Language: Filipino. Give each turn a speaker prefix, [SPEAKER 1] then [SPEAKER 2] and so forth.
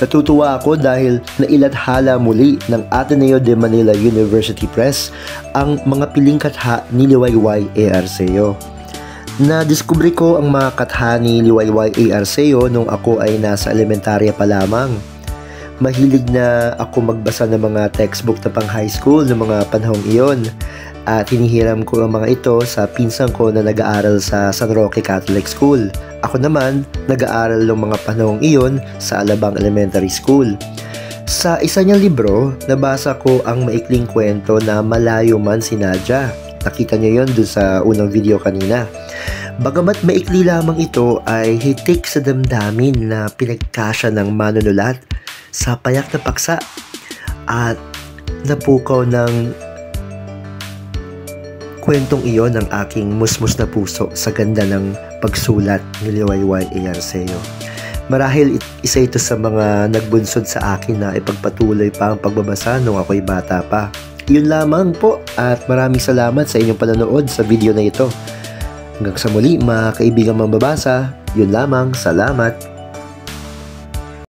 [SPEAKER 1] Natutuwa ako dahil nailathala muli ng Ateneo de Manila University Press ang mga piling katha ni Liwayway Arceo. Nadiskubre ko ang mga katha ni Liwayway Arceo nung ako ay nasa elementarya pa lamang. Mahilig na ako magbasa ng mga textbook na pang high school ng mga panahong iyon at hinihiram ko ang mga ito sa pinsan ko na nag-aaral sa San Roque Catholic School. Ako naman, nag-aaral ng mga panahong iyon sa Alabang Elementary School. Sa isa niyang libro, nabasa ko ang maikling kwento na Malayo Man si Nadia. Nakita niyo yon dun sa unang video kanina. Bagamat maikli lamang ito ay hitik sa damdamin na pinagkasya ng manunulat sa payak na paksa at napukaw ng kwentong iyon ng aking musmus na puso sa ganda ng pagsulat ni Liwayway Arceo. Marahil isa ito sa mga nagbunsod sa akin na ipagpatuloy pa ang pagbabasa nung ako'y bata pa. Yun lamang po at maraming salamat sa inyong panonood sa video na ito. Hanggang sa muli mga kaibigang mambabasa, yun lamang, salamat!